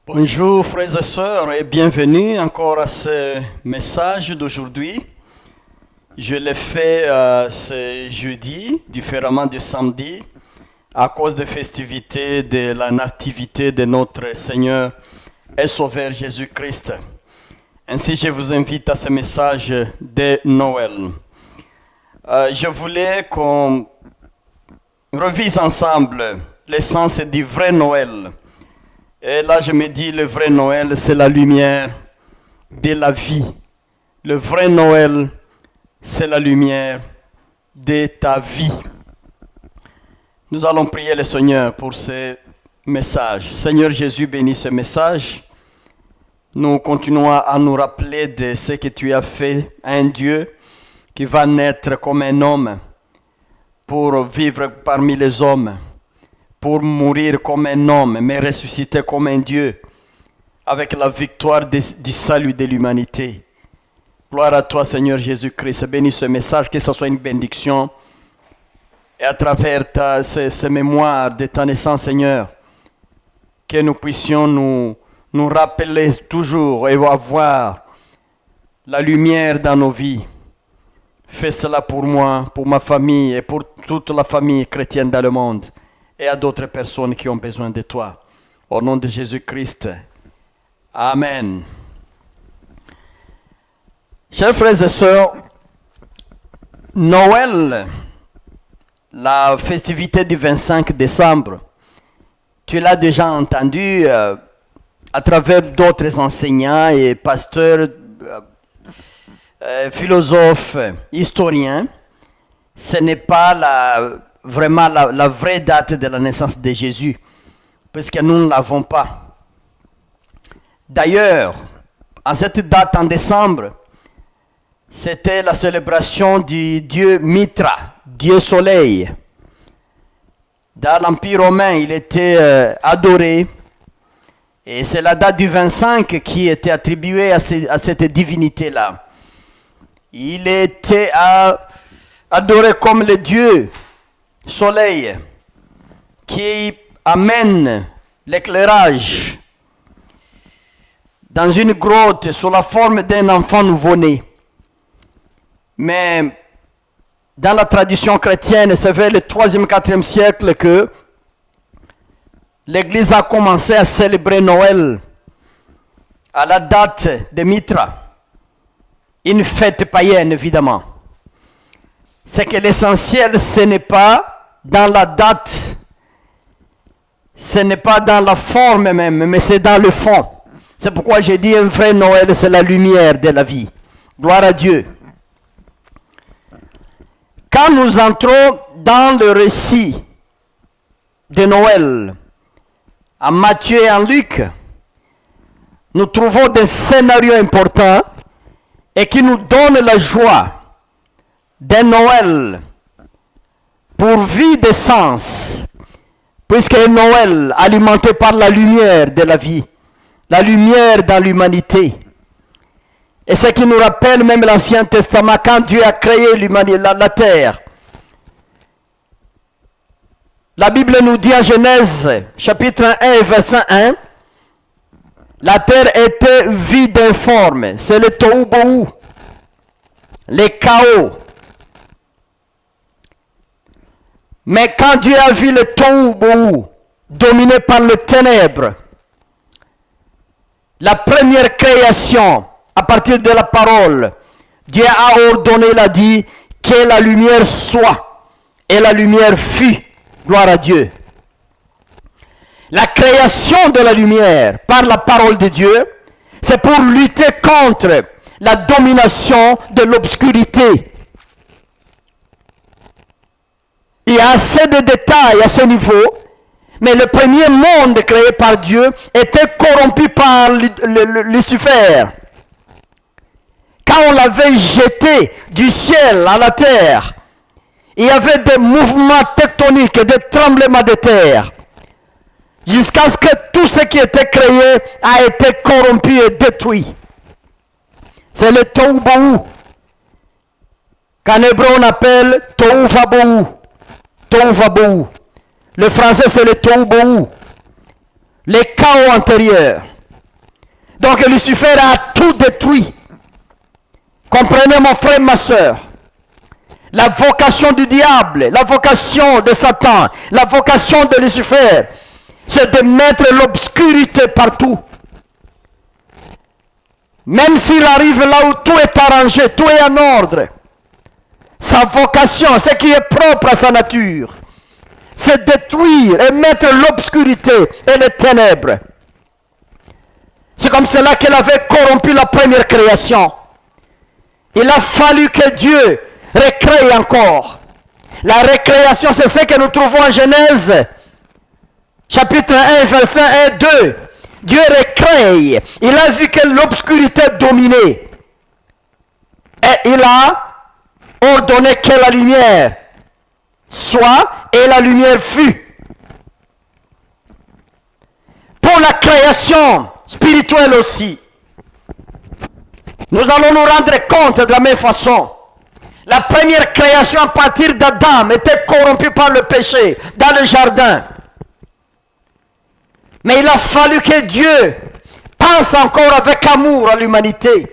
Bonjour frères et sœurs et bienvenue encore à ce message d'aujourd'hui. Je l'ai fait ce jeudi, différemment du samedi, à cause des festivités de la nativité de notre Seigneur et Sauveur Jésus-Christ. Ainsi, je vous invite à ce message de Noël. Je voulais qu'on revise ensemble l'essence du vrai Noël. Et là, je me dis, le vrai Noël, c'est la lumière de la vie. Le vrai Noël, c'est la lumière de ta vie. Nous allons prier le Seigneur pour ce message. Seigneur Jésus, bénis ce message. Nous continuons à nous rappeler de ce que tu as fait à un Dieu qui va naître comme un homme pour vivre parmi les hommes, pour mourir comme un homme, mais ressusciter comme un Dieu, avec la victoire du salut de l'humanité. Gloire à toi, Seigneur Jésus-Christ. Bénis ce message, que ce soit une bénédiction. Et à travers ces mémoires de ta naissance, Seigneur, que nous puissions nous rappeler toujours et avoir la lumière dans nos vies. Fais cela pour moi, pour ma famille et pour toute la famille chrétienne dans le monde. Et à d'autres personnes qui ont besoin de toi. Au nom de Jésus-Christ. Amen. Chers frères et sœurs, Noël, la festivité du 25 décembre, tu l'as déjà entendu à travers d'autres enseignants et pasteurs, philosophes, historiens. Ce n'est pas vraiment la vraie date de la naissance de Jésus, puisque nous ne l'avons pas. D'ailleurs, à cette date en décembre, c'était la célébration du dieu Mitra, dieu soleil. Dans l'Empire romain, il était adoré, et c'est la date du 25 qui était attribuée à cette divinité-là. Il était adoré comme le dieu soleil qui amène l'éclairage dans une grotte sous la forme d'un enfant nouveau-né. Mais dans la tradition chrétienne, c'est vers le 3e, 4e siècle que l'Église a commencé à célébrer Noël à la date de Mitra, une fête païenne évidemment. C'est que l'essentiel, ce n'est pas dans la date, ce n'est pas dans la forme même, mais c'est dans le fond. C'est pourquoi j'ai dit un vrai Noël, c'est la lumière de la vie. Gloire à Dieu. Quand nous entrons dans le récit de Noël, en Matthieu et en Luc, nous trouvons des scénarios importants et qui nous donnent la joie d'un Noël pourvu de sens, puisque Noël alimenté par la lumière de la vie, la lumière dans l'humanité. Et ce qui nous rappelle même l'Ancien Testament, quand Dieu a créé la terre. La Bible nous dit en Genèse, chapitre 1 et verset 1, la terre était vide et informe, c'est le tohu bohu, le chaos. Mais quand Dieu a vu le tohu bohu dominé par les ténèbres, la première création à partir de la parole, Dieu a ordonné, il a dit que la lumière soit, et la lumière fut. Gloire à Dieu. La création de la lumière par la parole de Dieu, c'est pour lutter contre la domination de l'obscurité. Il y a assez de détails à ce niveau, mais le premier monde créé par Dieu était corrompu par Lucifer. Quand on l'avait jeté du ciel à la terre, il y avait des mouvements tectoniques, des tremblements de terre, jusqu'à ce que tout ce qui était créé a été corrompu et détruit. C'est le tohu bohu, qu'en hébreu on appelle tohu vabohu. Tohu vabohu. Le français c'est le tohu bohu. Les chaos antérieurs. Donc Lucifer a tout détruit. Comprenez mon frère, ma soeur. La vocation du diable, la vocation de Satan, la vocation de Lucifer, c'est de mettre l'obscurité partout. Même s'il arrive là où tout est arrangé, tout est en ordre, sa vocation, ce qui est propre à sa nature, c'est détruire et mettre l'obscurité et les ténèbres. C'est comme cela qu'il avait corrompu la première création. Il a fallu que Dieu recrée encore. La récréation, c'est ce que nous trouvons en Genèse, chapitre 1, verset 1 et 2. Dieu recrée. Il a vu que l'obscurité dominait. Et il a ordonné que la lumière soit, et la lumière fut. Pour la création spirituelle aussi, nous allons nous rendre compte de la même façon. La première création à partir d'Adam était corrompue par le péché dans le jardin. Mais il a fallu que Dieu pense encore avec amour à l'humanité.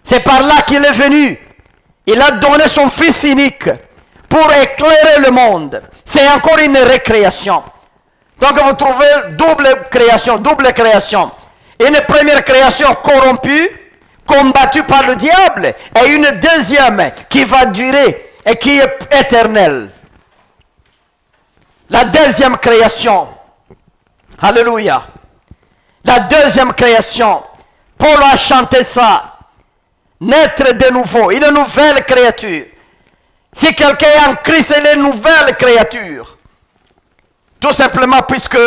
C'est par là qu'il est venu. Il a donné son Fils unique pour éclairer le monde. C'est encore une récréation. Donc vous trouvez double création. Une première création corrompue, combattue par le diable, et une deuxième qui va durer et qui est éternelle. La deuxième création. Alléluia. La deuxième création. Paul a chanté ça. Naître de nouveau, une nouvelle créature. Si quelqu'un est en Christ, il est une nouvelle créature. Tout simplement puisque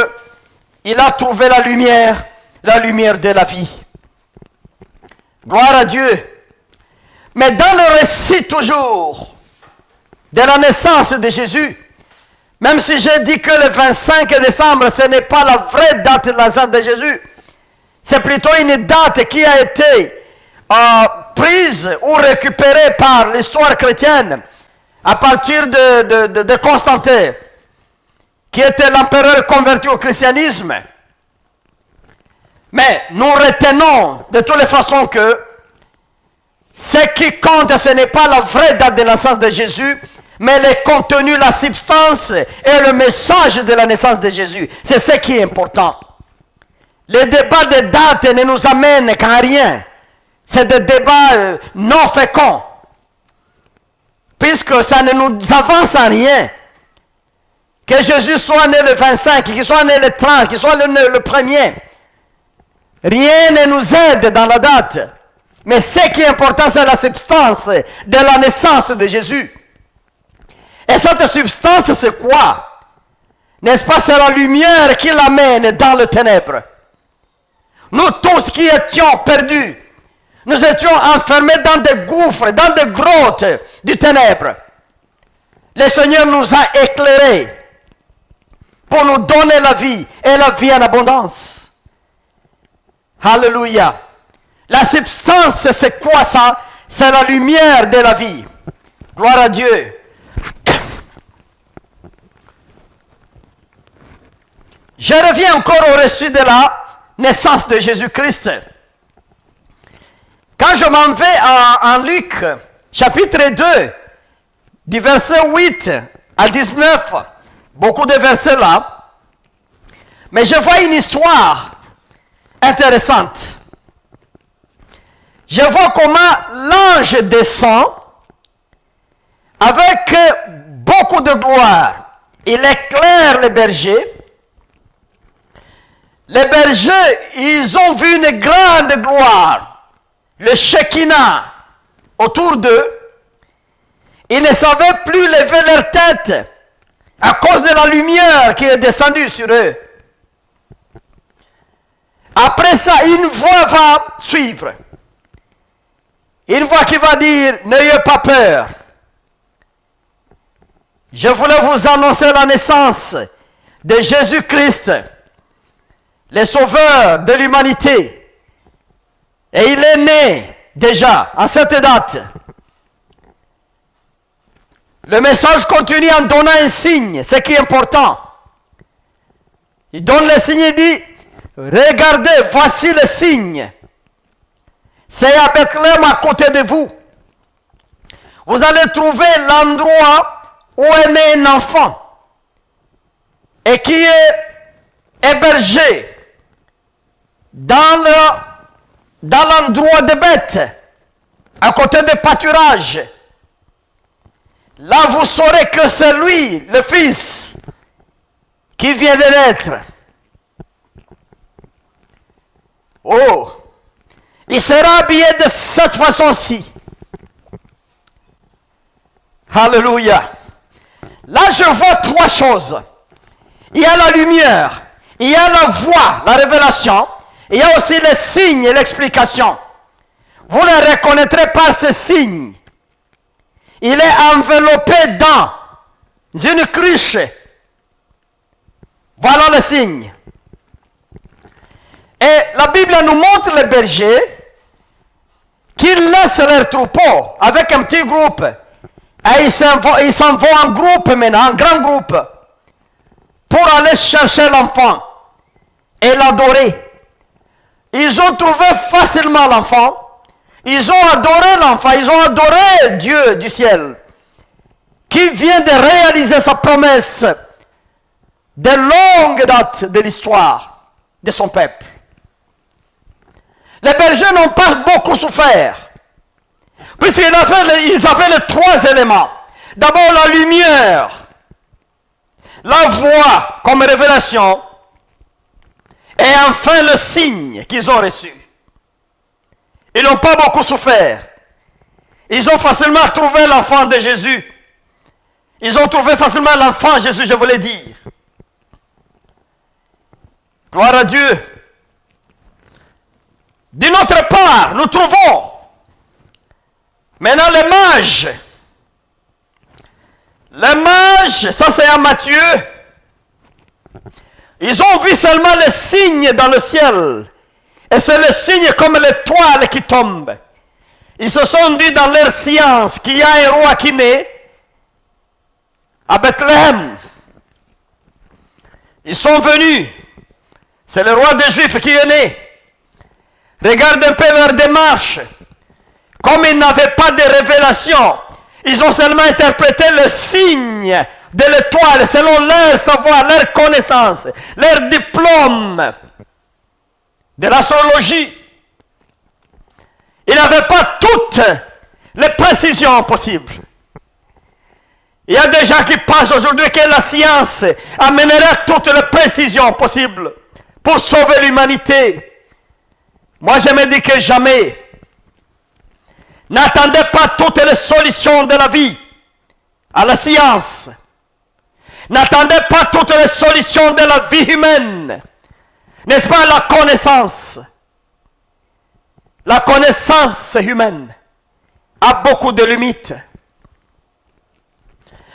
il a trouvé la lumière de la vie. Gloire à Dieu. Mais dans le récit toujours de la naissance de Jésus, même si j'ai dit que le 25 décembre, ce n'est pas la vraie date de la naissance de Jésus, c'est plutôt une date qui a été prise ou récupérée par l'histoire chrétienne à partir de Constantin, qui était l'empereur converti au christianisme. Mais nous retenons de toutes les façons que ce qui compte, ce n'est pas la vraie date de la naissance de Jésus, mais le contenu, la substance et le message de la naissance de Jésus. C'est ce qui est important. Les débats de date ne nous amènent qu'à rien. C'est des débats non féconds. Puisque ça ne nous avance en rien. Que Jésus soit né le 25, qu'il soit né le 30, qu'il soit le 1er. Rien ne nous aide dans la date. Mais ce qui est important, c'est la substance de la naissance de Jésus. Et cette substance, c'est quoi? N'est-ce pas? C'est la lumière qui l'amène dans le ténèbre. Nous tous qui étions perdus, nous étions enfermés dans des gouffres, dans des grottes du ténèbre. Le Seigneur nous a éclairés pour nous donner la vie et la vie en abondance. Alléluia. La substance, c'est quoi ça? C'est la lumière de la vie. Gloire à Dieu. Je reviens encore au récit de la naissance de Jésus-Christ. Quand je m'en vais en Luc, chapitre 2, du verset 8 à 19, beaucoup de versets là, mais je vois une histoire intéressante. Je vois comment l'ange descend avec beaucoup de gloire. Il éclaire les bergers. Les bergers, ils ont vu une grande gloire, le Shekinah, autour d'eux. Ils ne savaient plus lever leur tête à cause de la lumière qui est descendue sur eux. Après ça, une voix va suivre. Une voix qui va dire, n'ayez pas peur. Je voulais vous annoncer la naissance de Jésus-Christ, le sauveur de l'humanité. Et il est né déjà en cette date. Le message continue en donnant un signe, ce qui est important. Il donne le signe et dit, regardez, voici le signe. C'est à Bethléem à côté de vous. Vous allez trouver l'endroit où est né un enfant et qui est hébergé dans l'endroit de bêtes, à côté des pâturages. Là, vous saurez que c'est lui, le Fils, qui vient de naître. Oh, il sera habillé de cette façon-ci. Alléluia. Là, je vois trois choses. Il y a la lumière, il y a la voix, la révélation, il y a aussi les signes et l'explication. Vous le reconnaîtrez par ces signes. Il est enveloppé dans une cruche. Voilà le signe. Et la Bible nous montre les bergers qui laissent leurs troupeaux avec un petit groupe. Et ils s'en vont en groupe maintenant, en grand groupe, pour aller chercher l'enfant et l'adorer. Ils ont trouvé facilement l'enfant. Ils ont adoré l'enfant. Ils ont adoré Dieu du ciel, qui vient de réaliser sa promesse de longue date de l'histoire de son peuple. Les bergers n'ont pas beaucoup souffert, puisqu'ils avaient les trois éléments. D'abord la lumière, la voix comme révélation, et enfin le signe qu'ils ont reçu. Ils n'ont pas beaucoup souffert. Ils ont facilement trouvé l'enfant de Jésus. Ils ont trouvé facilement l'enfant Jésus, je voulais dire. Gloire à Dieu. D'une autre part, nous trouvons maintenant les mages. Les mages, ça c'est à Matthieu. Ils ont vu seulement les signes dans le ciel. Et c'est le signe comme l'étoile qui tombe. Ils se sont dit dans leur science qu'il y a un roi qui naît à Bethléem. Ils sont venus. C'est le roi des Juifs qui est né. Regarde un peu leur démarche. Comme ils n'avaient pas de révélation, ils ont seulement interprété le signe de l'étoile selon leur savoir, leur connaissance, leur diplôme de l'astrologie. Ils n'avaient pas toutes les précisions possibles. Il y a des gens qui pensent aujourd'hui que la science amènerait toutes les précisions possibles pour sauver l'humanité. Moi, je me dis que jamais. N'attendez pas toutes les solutions de la vie à la science. N'attendez pas toutes les solutions de la vie humaine. N'est-ce pas la connaissance? La connaissance humaine a beaucoup de limites.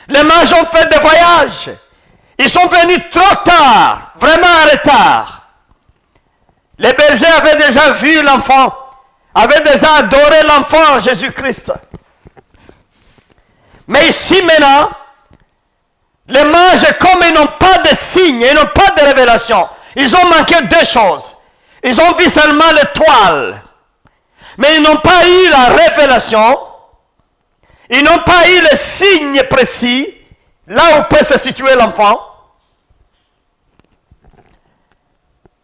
Les mages ont fait des voyages. Ils sont venus trop tard, vraiment en retard. Les bergers avaient déjà vu l'enfant, avaient déjà adoré l'enfant Jésus-Christ. Mais ici maintenant, les mages, comme ils n'ont pas de signes, ils n'ont pas de révélation, ils ont manqué deux choses. Ils ont vu seulement l'étoile, mais ils n'ont pas eu la révélation, ils n'ont pas eu le signe précis, là où peut se situer l'enfant.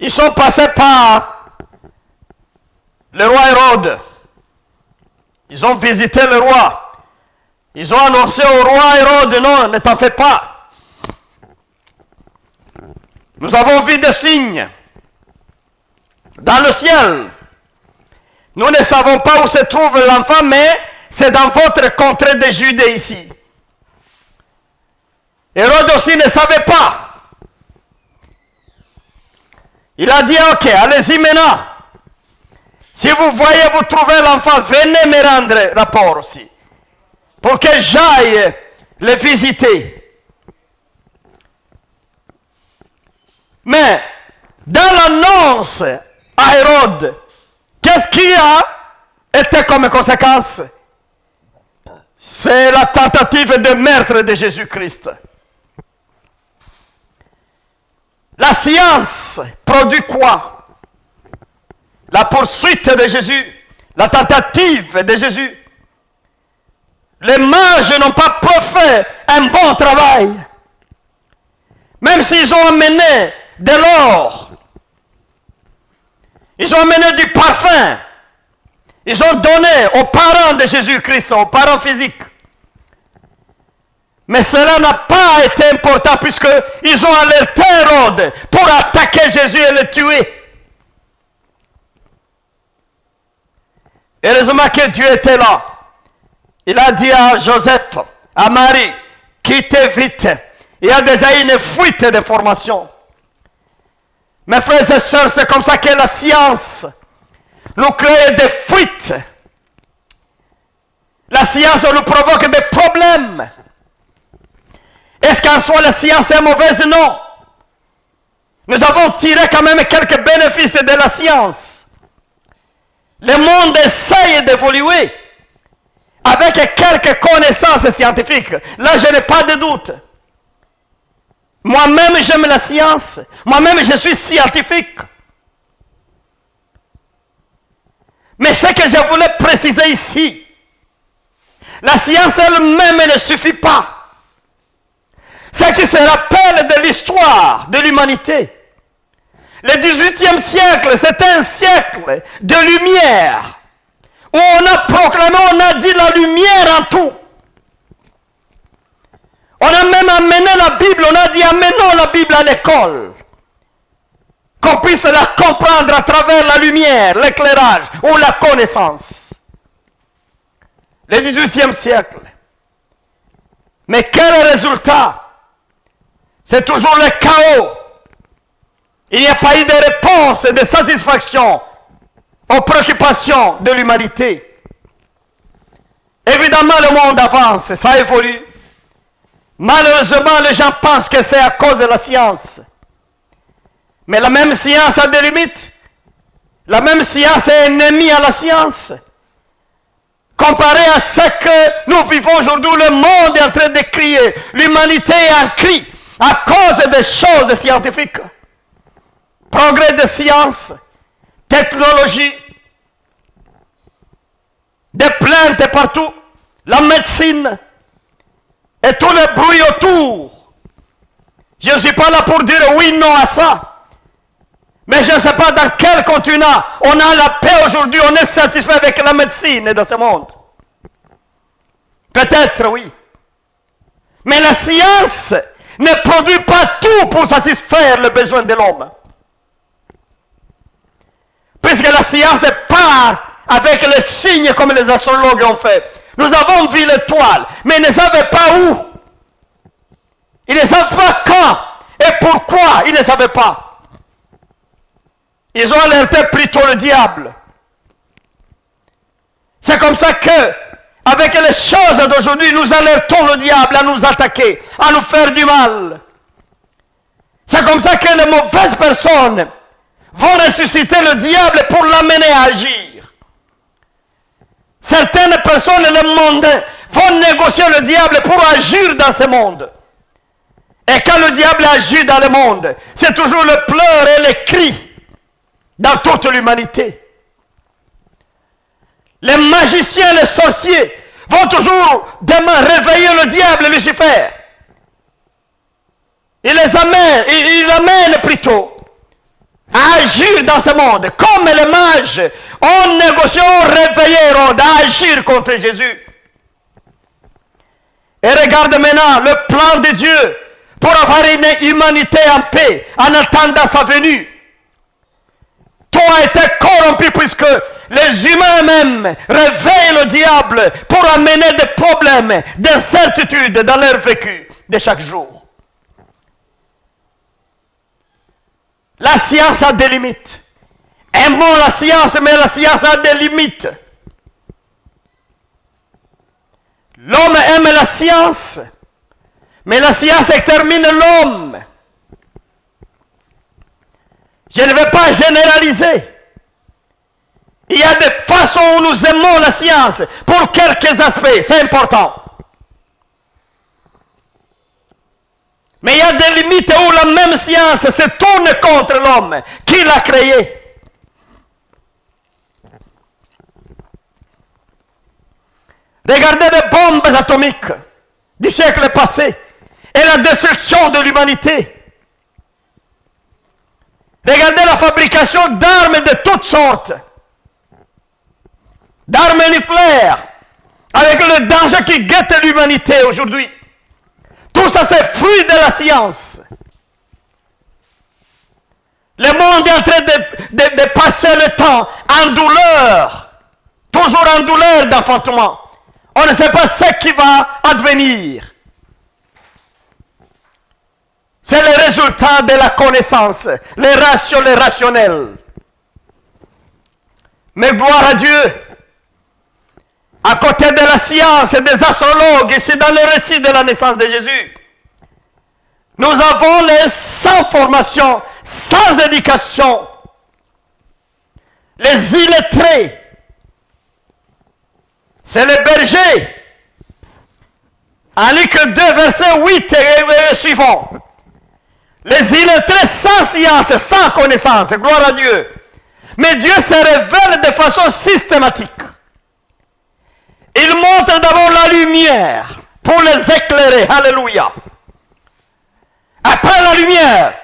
Ils sont passés par le roi Hérode. Ils ont visité le roi. Ils ont annoncé au roi Hérode, non, ne t'en fais pas. Nous avons vu des signes dans le ciel. Nous ne savons pas où se trouve l'enfant, mais c'est dans votre contrée de Judée ici. Hérode aussi ne savait pas. Il a dit, ok, allez-y maintenant. Si vous voyez, vous trouvez l'enfant, venez me rendre rapport aussi. Pour que j'aille le visiter. Mais, dans l'annonce à Hérode, qu'est-ce qui a été comme conséquence? C'est la tentative de meurtre de Jésus-Christ. La science produit quoi? La poursuite de Jésus, la tentative de Jésus. Les mages n'ont pas fait un bon travail. Même s'ils ont amené de l'or, ils ont amené du parfum, ils ont donné aux parents de Jésus-Christ, aux parents physiques. Mais cela n'a pas été important puisqu'ils ont alerté Hérode pour attaquer Jésus et le tuer. Heureusement que Dieu était là. Il a dit à Joseph, à Marie, quittez vite. Il y a déjà une fuite d'informations. Mes frères et sœurs, c'est comme ça que la science nous crée des fuites. La science nous provoque des problèmes. Est-ce qu'en soi la science est mauvaise? Non. Nous avons tiré quand même quelques bénéfices de la science. Le monde essaye d'évoluer avec quelques connaissances scientifiques. Là, je n'ai pas de doute. Moi-même, j'aime la science. Moi-même, je suis scientifique. Mais ce que je voulais préciser ici, la science elle-même ne suffit pas. Ce qui se rappelle de l'histoire de l'humanité. Le 18e siècle, c'est un siècle de lumière, où on a proclamé, on a dit la lumière en tout. On a même amené la Bible, on a dit amenons la Bible à l'école. Qu'on puisse la comprendre à travers la lumière, l'éclairage ou la connaissance. Le 18e siècle. Mais quel résultat? C'est toujours le chaos. Il n'y a pas eu de réponse et de satisfaction aux préoccupations de l'humanité. Évidemment, le monde avance, ça évolue. Malheureusement, les gens pensent que c'est à cause de la science. Mais la même science a des limites. La même science est ennemie à la science. Comparé à ce que nous vivons aujourd'hui, le monde est en train de crier. L'humanité est en cri à cause des choses scientifiques. Progrès de science, technologie, des plaintes partout, la médecine et tout le bruit autour. Je ne suis pas là pour dire oui, non à ça. Mais je ne sais pas dans quel continent on a la paix aujourd'hui, on est satisfait avec la médecine dans ce monde. Peut-être oui. Mais la science ne produit pas tout pour satisfaire le besoin de l'homme. Puisque la science part avec les signes comme les astrologues ont fait. Nous avons vu l'étoile, mais ils ne savaient pas où. Ils ne savent pas quand et pourquoi ils ne savaient pas. Ils ont alerté plutôt le diable. C'est comme ça que, avec les choses d'aujourd'hui, nous alertons le diable à nous attaquer, à nous faire du mal. C'est comme ça que les mauvaises personnes vont ressusciter le diable pour l'amener à agir. Certaines personnes, le monde, vont négocier le diable pour agir dans ce monde. Et quand le diable agit dans le monde, c'est toujours le pleur et les cris dans toute l'humanité. Les magiciens, les sorciers vont toujours demain réveiller le diable, Lucifer. Ils l'amènent plutôt à agir dans ce monde, comme les mages ont négocié, ont réveillé Hérode à agir contre Jésus. Et regarde maintenant le plan de Dieu pour avoir une humanité en paix en attendant sa venue. Tout a été corrompu puisque les humains même réveillent le diable pour amener des problèmes, d'incertitudes dans leur vécu de chaque jour. La science a des limites. Aimons la science, mais la science a des limites. L'homme aime la science, mais la science extermine l'homme. Je ne vais pas généraliser. Il y a des façons où nous aimons la science, pour quelques aspects, c'est important. Mais il y a des limites où la même science se tourne contre l'homme qui l'a créé. Regardez les bombes atomiques du siècle passé et la destruction de l'humanité. Regardez la fabrication d'armes de toutes sortes, d'armes nucléaires, avec le danger qui guette l'humanité aujourd'hui. Tout ça, c'est fruit de la science. Le monde est en train de passer le temps en douleur, toujours en douleur d'enfantement. On ne sait pas ce qui va advenir. C'est le résultat de la connaissance, les rationnels. Mais gloire à Dieu, à côté de la science et des astrologues, ici dans le récit de la naissance de Jésus, nous avons les sans formation, sans éducation, les illettrés. C'est les bergers. En Luc 2, verset 8 et suivant. Les illettrés sans science, sans connaissance, gloire à Dieu. Mais Dieu se révèle de façon systématique. Il montre d'abord la lumière pour les éclairer. Alléluia. Après la lumière,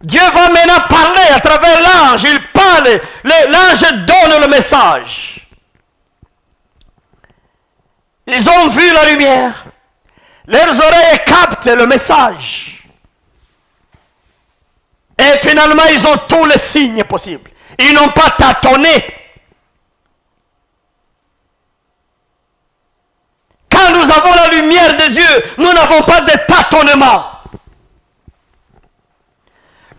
Dieu va maintenant parler à travers l'ange. Il parle, l'ange donne le message. Ils ont vu la lumière. Leurs oreilles captent le message. Et finalement, ils ont tous les signes possibles. Ils n'ont pas tâtonné. Quand nous avons la lumière de Dieu, nous n'avons pas de tâtonnement.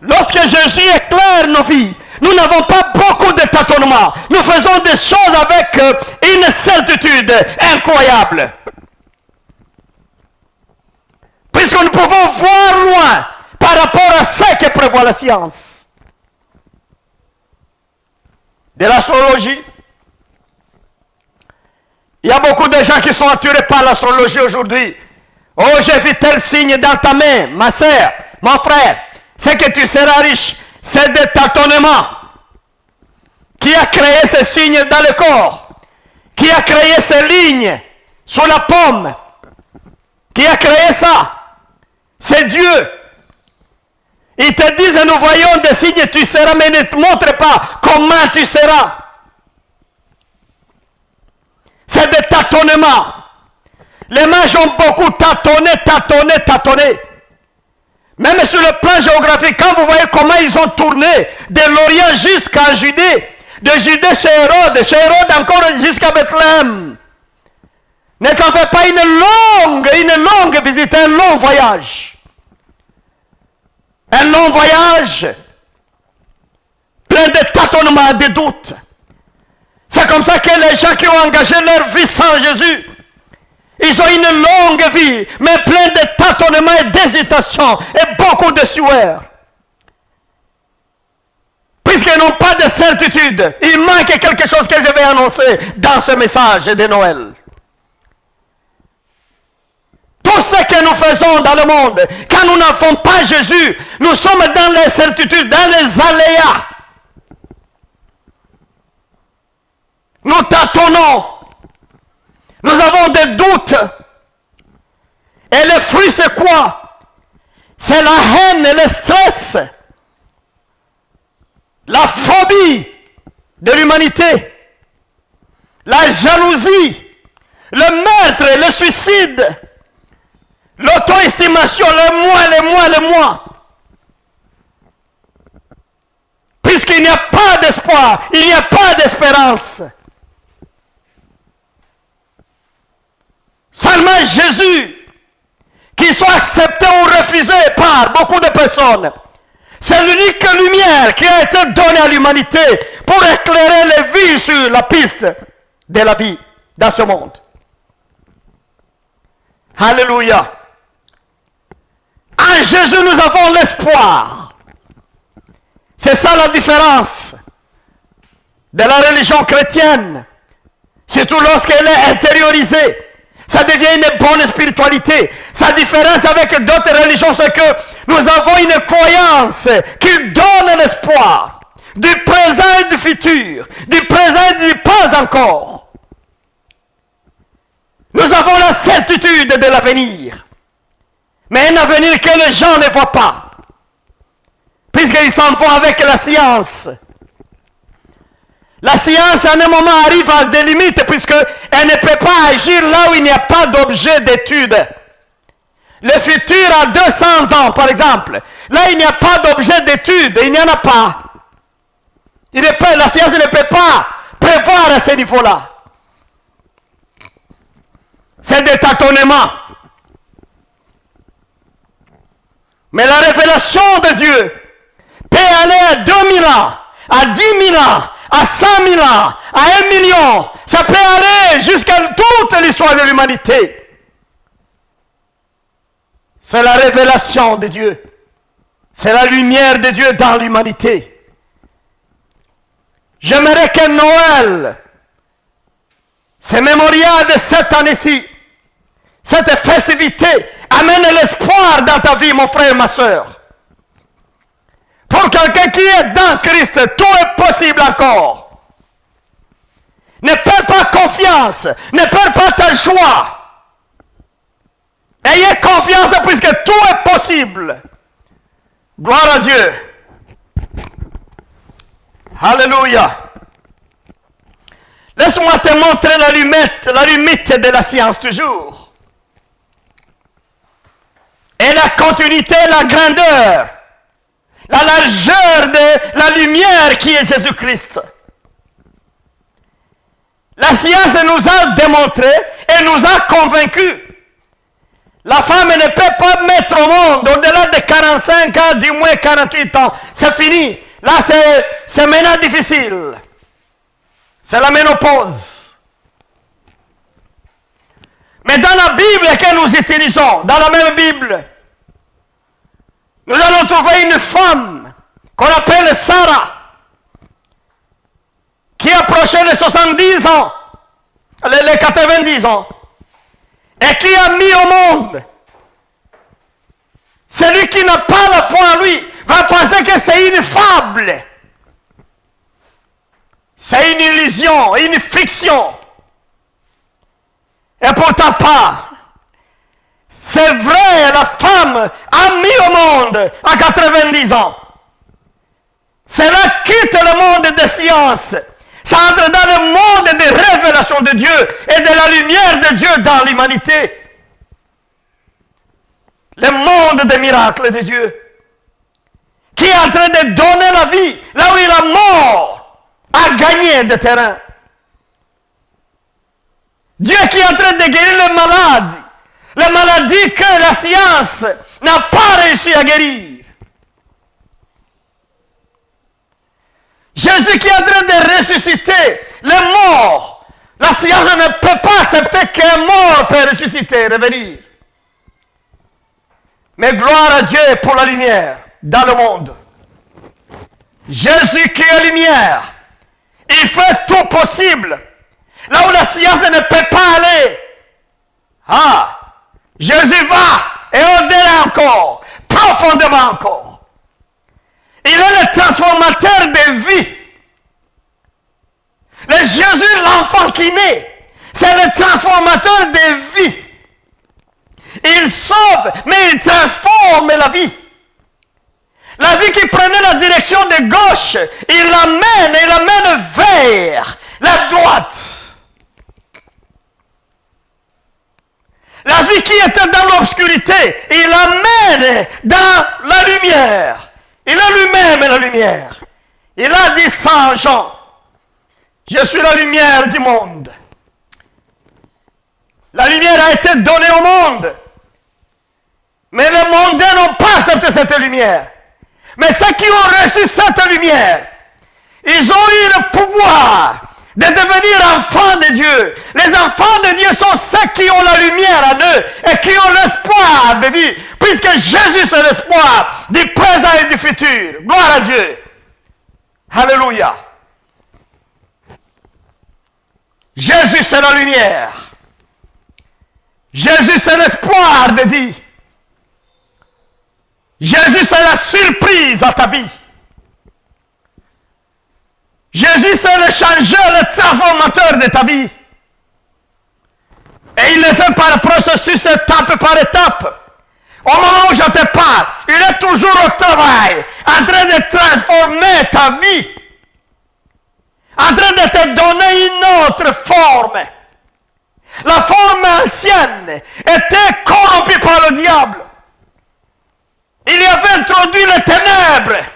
Lorsque Jésus éclaire nos vies, nous n'avons pas beaucoup de tâtonnement. Nous faisons des choses avec une certitude incroyable. Puisque nous pouvons voir loin par rapport à ce que prévoit la science. De l'astrologie. Il y a beaucoup de gens qui sont attirés par l'astrologie aujourd'hui. Oh, j'ai vu tel signe dans ta main, ma soeur, mon frère. C'est que tu seras riche. C'est des tâtonnements. Qui a créé ces signes dans le corps? Qui a créé ces lignes sur la paume? Qui a créé ça? C'est Dieu. Ils te disent, nous voyons des signes, tu seras, mais ne te montre pas comment tu seras. C'est des tâtonnements. Les mages ont beaucoup tâtonné. Même sur le plan géographique, quand vous voyez comment ils ont tourné de l'Orient jusqu'en Judée, de Judée chez Hérode encore jusqu'à Bethléem. Ne t'en fais pas une longue visite, un long voyage. Un long voyage plein de tâtonnements, de doutes. C'est comme ça que les gens qui ont engagé leur vie sans Jésus, ils ont une longue vie, mais plein de tâtonnements et d'hésitations et beaucoup de sueur. Puisqu'ils n'ont pas de certitude, il manque quelque chose que je vais annoncer dans ce message de Noël. Tout ce que nous faisons dans le monde, quand nous n'avons pas Jésus, nous sommes dans l'incertitude, dans les aléas. Nous tâtonnons. Nous avons des doutes. Et le fruit, c'est quoi? C'est la haine et le stress. La phobie de l'humanité. La jalousie. Le meurtre, le suicide. L'auto-estimation, le moi. Puisqu'il n'y a pas d'espoir, il n'y a pas d'espérance. Seulement Jésus, qu'il soit accepté ou refusé par beaucoup de personnes, c'est l'unique lumière qui a été donnée à l'humanité pour éclairer les vies sur la piste de la vie dans ce monde. Alléluia. En Jésus, nous avons l'espoir. C'est ça la différence de la religion chrétienne. Surtout lorsqu'elle est intériorisée. Ça devient une bonne spiritualité. Sa différence avec d'autres religions, c'est que nous avons une croyance qui donne l'espoir du présent et du futur, du présent et du pas encore. Nous avons la certitude de l'avenir, mais un avenir que les gens ne voient pas, puisqu'ils s'en vont avec la science. La science, à un moment, arrive à des limites, puisqu'elle ne peut pas agir là où il n'y a pas d'objet d'étude. Le futur a 200 ans, par exemple. Là, il n'y a pas d'objet d'étude, il n'y en a pas. La science ne peut pas prévoir à ce niveau-là. C'est des tâtonnements. Mais la révélation de Dieu peut aller à 2000 ans, à 10 000 ans, à 100 000 ans, à 1 million. Ça peut aller jusqu'à toute l'histoire de l'humanité. C'est la révélation de Dieu. C'est la lumière de Dieu dans l'humanité. J'aimerais que Noël, ce mémorial de cette année-ci, cette festivité, amène l'espoir dans ta vie, mon frère et ma soeur. Pour quelqu'un qui est dans Christ, tout est possible encore. Ne perds pas confiance, ne perds pas ta joie. Ayez confiance puisque tout est possible. Gloire à Dieu. Alléluia. Laisse-moi te montrer la limite de la science toujours. Et la continuité, la grandeur, la largeur de la lumière qui est Jésus-Christ. La science nous a démontré et nous a convaincus. La femme ne peut pas mettre au monde au-delà de 45 ans, du moins 48 ans. C'est fini. Là, c'est maintenant difficile. C'est la ménopause. Mais dans la Bible que nous utilisons, dans la même Bible, nous allons trouver une femme qu'on appelle Sarah, qui approchait les 70 ans, les 90 ans, et qui a mis au monde. Celui qui n'a pas la foi en lui va penser que c'est une fable. C'est une illusion, une fiction. Et pourtant pas. C'est vrai, la femme a mis au monde à 90 ans. Cela quitte le monde des sciences. Ça entre dans le monde des révélations de Dieu et de la lumière de Dieu dans l'humanité. Le monde des miracles de Dieu. Qui est en train de donner la vie là où la mort a gagné de terrain. Dieu qui est en train de guérir les malades. Les maladies que la science n'a pas réussi à guérir. Jésus qui est en train de ressusciter les morts. La science ne peut pas accepter qu'un mort peut ressusciter, revenir. Mais gloire à Dieu pour la lumière dans le monde. Jésus qui est lumière. Il fait tout possible. Là où la science ne peut pas aller. Ah, Jésus va et au-delà encore, profondément encore. Il est le transformateur de vie. Le Jésus, l'enfant qui naît, c'est le transformateur de vie. Il sauve, mais il transforme la vie. La vie qui prenait la direction de gauche, il l'amène vers la droite. La vie qui était dans l'obscurité, il l'amène dans la lumière. Il est lui-même la lumière. Il a dit ça en Jean. Je suis la lumière du monde. La lumière a été donnée au monde. Mais les mondains n'ont pas accepté cette lumière. Mais ceux qui ont reçu cette lumière, ils ont eu le pouvoir de devenir enfants de Dieu. Les enfants de Dieu sont ceux qui ont la lumière en eux et qui ont l'espoir de vie, puisque Jésus c'est l'espoir du présent et du futur. Gloire à Dieu. Alléluia. Jésus c'est la lumière. Jésus, c'est l'espoir de vie. Jésus, c'est la surprise à ta vie. Jésus, c'est le changeur, le transformateur de ta vie. Et il le fait par le processus, étape par étape. Au moment où je te parle, il est toujours au travail, en train de transformer ta vie, en train de te donner une autre forme. La forme ancienne était corrompue par le diable. Il y avait introduit les ténèbres.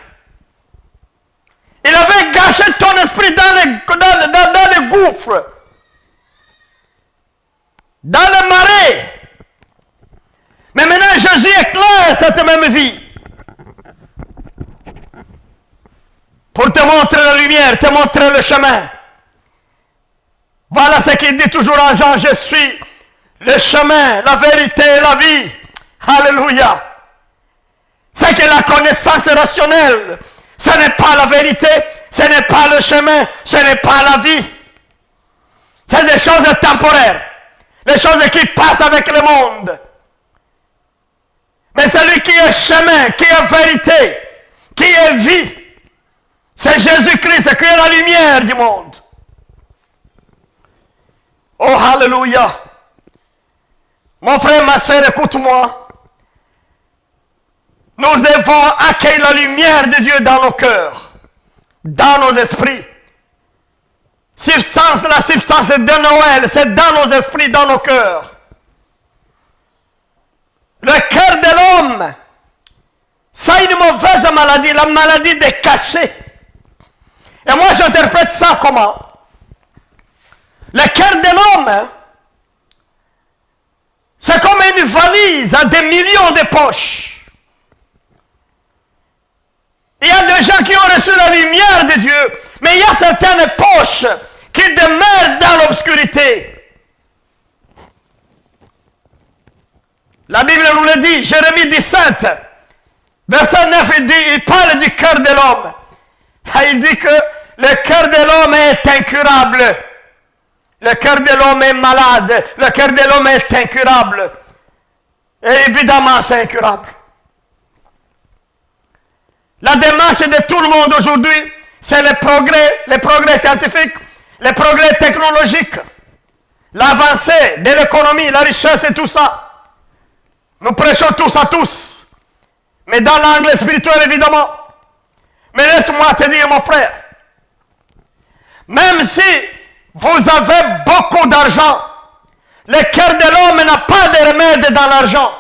Il avait gâché ton esprit dans les gouffres, dans le marais. Mais maintenant, Jésus éclaire cette même vie pour te montrer la lumière, te montrer le chemin. Voilà ce qu'il dit toujours à Jean, je suis le chemin, la vérité et la vie. Alléluia. C'est que la connaissance rationnelle, ce n'est pas la vérité, ce n'est pas le chemin, ce n'est pas la vie. C'est des choses temporaires, des choses qui passent avec le monde. Mais celui qui est chemin, qui est vérité, qui est vie, c'est Jésus-Christ qui est la lumière du monde. Oh, alléluia. Mon frère, ma soeur, écoute-moi. Nous devons accueillir la lumière de Dieu dans nos cœurs, dans nos esprits. La substance de Noël, c'est dans nos esprits, dans nos cœurs. Le cœur de l'homme, c'est une mauvaise maladie, la maladie des cachets. Et moi, j'interprète ça comment? Le cœur de l'homme, c'est comme une valise à des millions de poches. Il y a des gens qui ont reçu la lumière de Dieu, mais il y a certaines poches qui demeurent dans l'obscurité. La Bible nous le dit, Jérémie 17, verset 9, il parle du cœur de l'homme. Il dit que le cœur de l'homme est incurable. Le cœur de l'homme est malade. Le cœur de l'homme est incurable. Et évidemment, c'est incurable. La démarche de tout le monde aujourd'hui, c'est les progrès scientifiques, les progrès technologiques, l'avancée de l'économie, la richesse et tout ça. Nous prêchons tous à tous, mais dans l'angle spirituel évidemment. Mais laisse-moi te dire, mon frère, même si vous avez beaucoup d'argent, le cœur de l'homme n'a pas de remède dans l'argent.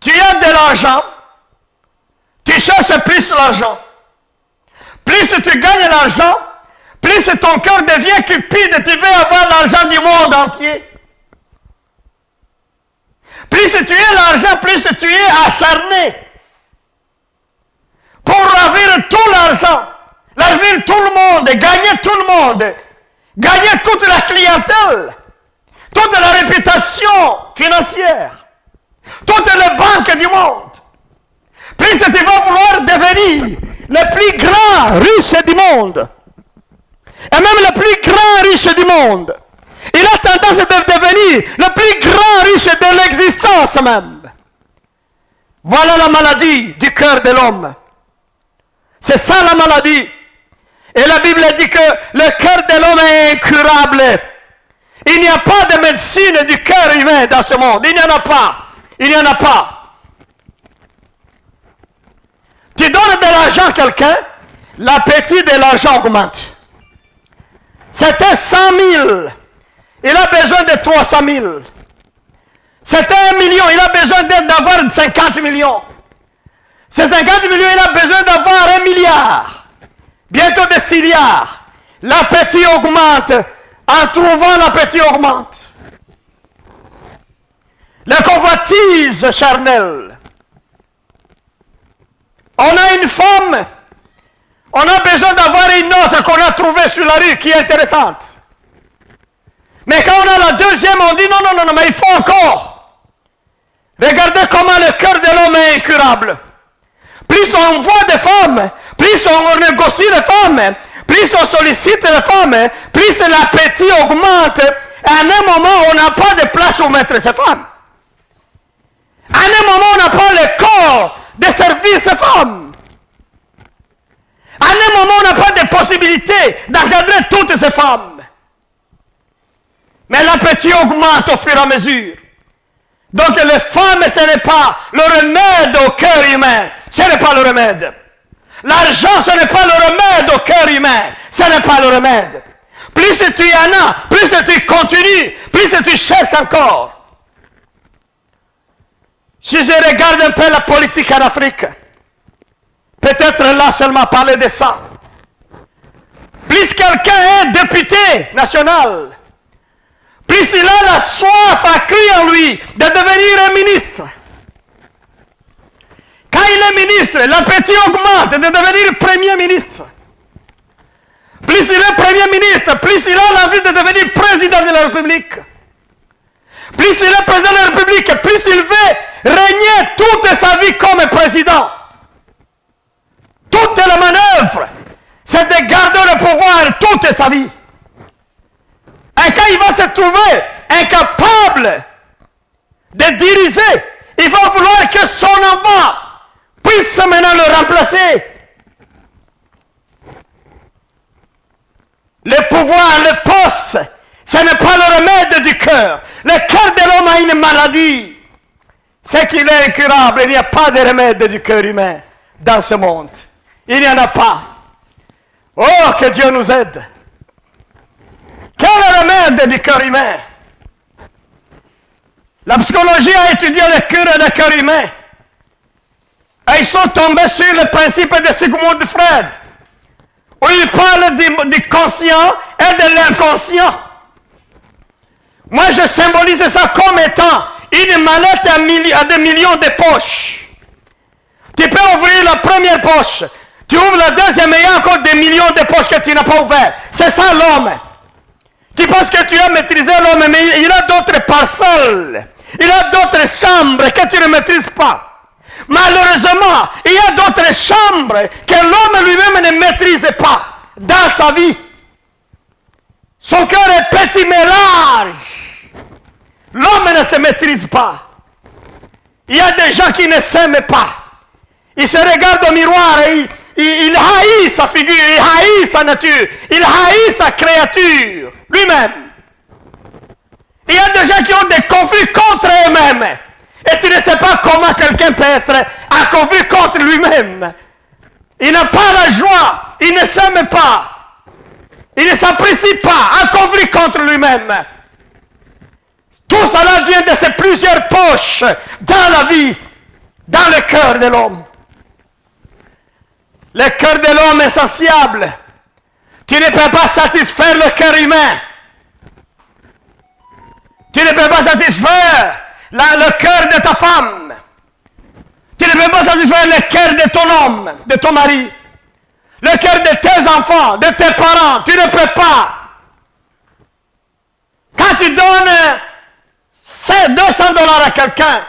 Tu as de l'argent, tu cherches plus l'argent. Plus tu gagnes l'argent, plus ton cœur devient cupide, tu veux avoir l'argent du monde entier. Plus tu as l'argent, plus tu es acharné pour ravir tout l'argent, ravir tout le monde, gagner tout le monde, gagner toute la clientèle, toute la réputation financière, toutes les banques du monde. Plus tu vas vouloir devenir le plus grand riche du monde, et même le plus grand riche du monde, il a tendance de devenir le plus grand riche de l'existence même. Voilà la maladie du cœur de l'homme. C'est ça la maladie. Et la Bible dit que le cœur de l'homme est incurable. Il n'y a pas de médecine du cœur humain dans ce monde. Il n'y en a pas. Il n'y en a pas. Tu donnes de l'argent à quelqu'un, l'appétit de l'argent augmente. C'était 100 000. Il a besoin de 300 000. C'était 1 million. Il a besoin d'avoir 50 millions. Ces 50 millions, il a besoin d'avoir 1 milliard. Bientôt des 6 milliards. L'appétit augmente. En trouvant, l'appétit augmente. La convoitise charnelle. On a une femme. On a besoin d'avoir une autre qu'on a trouvée sur la rue qui est intéressante. Mais quand on a la deuxième, on dit non, mais il faut encore. Regardez comment le cœur de l'homme est incurable. Plus on voit des femmes, plus on négocie des femmes, plus on sollicite les femmes, plus l'appétit augmente. Et à un moment, on n'a pas de place où mettre ces femmes. À un moment, on n'a pas le corps de servir ces femmes. À un moment, on n'a pas de possibilité d'encadrer toutes ces femmes. Mais l'appétit augmente au fur et à mesure. Donc les femmes, ce n'est pas le remède au cœur humain. Ce n'est pas le remède. L'argent, ce n'est pas le remède au cœur humain. Ce n'est pas le remède. Plus tu en as, plus tu continues, plus tu cherches encore. Si je regarde un peu la politique en Afrique, peut-être là seulement parler de ça. Plus quelqu'un est député national, plus il a la soif accrue en lui de devenir un ministre. Quand il est ministre, l'appétit augmente de devenir premier ministre. Plus il est premier ministre, plus il a l'envie de devenir président de la République. Plus il est président de la République, plus il veut régner toute sa vie comme président. Toute la manœuvre, c'est de garder le pouvoir toute sa vie. Et quand il va se trouver incapable de diriger, il va vouloir que son enfant puisse maintenant le remplacer. Le pouvoir, le poste, ce n'est pas le remède du cœur. Le cœur de l'homme a une maladie. C'est qu'il est incurable. Il n'y a pas de remède du cœur humain dans ce monde. Il n'y en a pas. Oh, que Dieu nous aide. Quel est le remède du cœur humain? La psychologie a étudié le cœur humain. Et ils sont tombés sur le principe de Sigmund Freud, où il parle du conscient et de l'inconscient. Moi, je symbolise ça comme étant une mallette à des millions de poches. Tu peux ouvrir la première poche, tu ouvres la deuxième et il y a encore des millions de poches que tu n'as pas ouvertes. C'est ça l'homme. Tu penses que tu as maîtrisé l'homme, mais il a d'autres parcelles. Il a d'autres chambres que tu ne maîtrises pas. Malheureusement, il y a d'autres chambres que l'homme lui-même ne maîtrise pas dans sa vie. Son cœur est petit mais large. L'homme ne se maîtrise pas. Il y a des gens qui ne s'aiment pas. Ils se regardent au miroir et ils haïssent sa figure, ils haïssent sa nature, ils haïssent sa créature, lui-même. Il y a des gens qui ont des conflits contre eux-mêmes. Et tu ne sais pas comment quelqu'un peut être en conflit contre lui-même. Il n'a pas la joie, il ne s'aime pas. Il ne s'apprécie pas, en conflit contre lui-même. Tout cela vient de ces plusieurs poches dans la vie, dans le cœur de l'homme. Le cœur de l'homme est insatiable. Tu ne peux pas satisfaire le cœur humain. Tu ne peux pas satisfaire le cœur de ta femme. Tu ne peux pas satisfaire le cœur de ton homme, de ton mari. Le cœur de tes enfants, de tes parents. Tu ne peux pas. Quand tu donnes $200 à quelqu'un,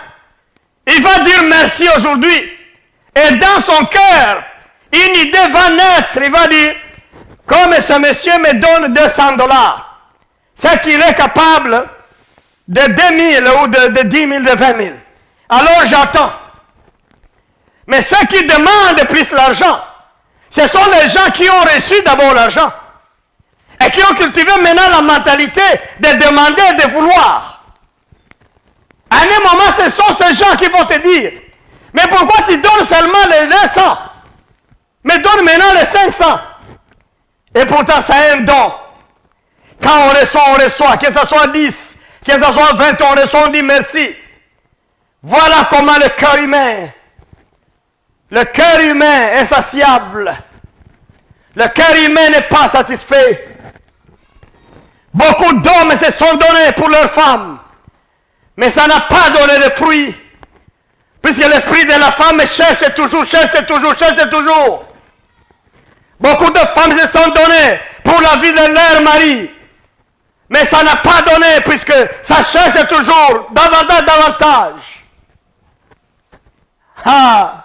il va dire merci aujourd'hui. Et dans son cœur, une idée va naître. Il va dire, comme ce monsieur me donne $200, c'est qu'il est capable de 2 000 ou de 10 000, de 20 000. Alors j'attends. Mais ceux qui demandent plus l'argent, ce sont les gens qui ont reçu d'abord l'argent et qui ont cultivé maintenant la mentalité de demander et de vouloir. À un moment, ce sont ces gens qui vont te dire, mais pourquoi tu donnes seulement les 200? Mais donne maintenant les 500. Et pourtant, c'est un don. Quand on reçoit, que ce soit 10, que ce soit 20, on reçoit, on dit merci. Voilà comment le cœur humain. Le cœur humain est insatiable. Le cœur humain n'est pas satisfait. Beaucoup d'hommes se sont donnés pour leurs femmes. Mais ça n'a pas donné de fruits. Puisque l'esprit de la femme cherche toujours, cherche toujours, cherche toujours. Beaucoup de femmes se sont données pour la vie de leur mari. Mais ça n'a pas donné puisque ça cherche toujours davantage. Ah!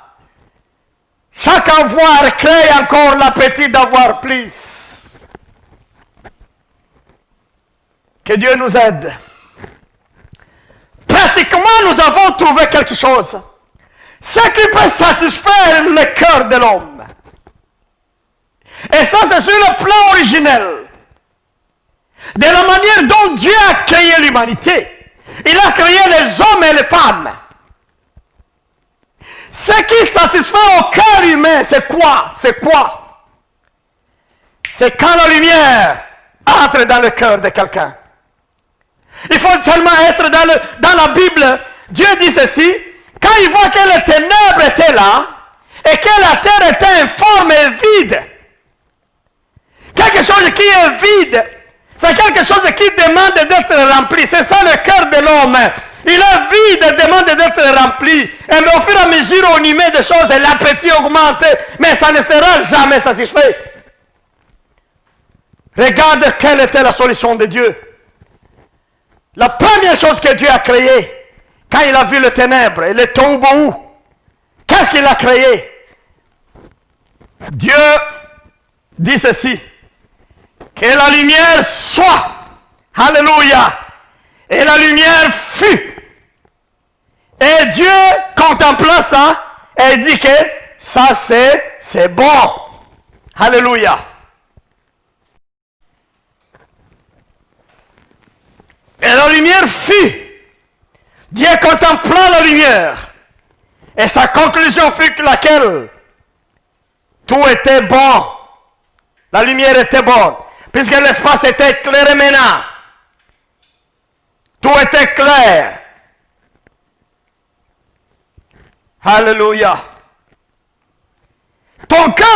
Chaque avoir crée encore l'appétit d'avoir plus. Que Dieu nous aide. Pratiquement, nous avons trouvé quelque chose. Ce qui peut satisfaire le cœur de l'homme. Et ça, c'est sur le plan originel. De la manière dont Dieu a créé l'humanité. Il a créé les hommes et les femmes. Ce qui satisfait au cœur humain, c'est quoi? C'est quoi? C'est quand la lumière entre dans le cœur de quelqu'un. Il faut seulement être dans la Bible. Dieu dit ceci, quand il voit que les ténèbres étaient là, et que la terre était informe et vide, quelque chose qui est vide, c'est quelque chose qui demande d'être rempli. C'est ça le cœur de l'homme. Il est vide et demande d'être rempli. Et mais au fur et à mesure, on y met des choses et l'appétit augmente. Mais ça ne sera jamais satisfait. Regarde quelle était la solution de Dieu. La première chose que Dieu a créée, quand il a vu les ténèbres et le tohu-bohu, qu'est-ce qu'il a créé? Dieu dit ceci, que la lumière soit. Alléluia. Et la lumière fut. Et Dieu contempla ça et dit que ça c'est bon. Alléluia. Et la lumière fut. Dieu contempla la lumière. Et sa conclusion fut laquelle? Tout était bon. La lumière était bonne. Puisque l'espace était éclairé maintenant. Tout était clair. Alléluia. Ton cœur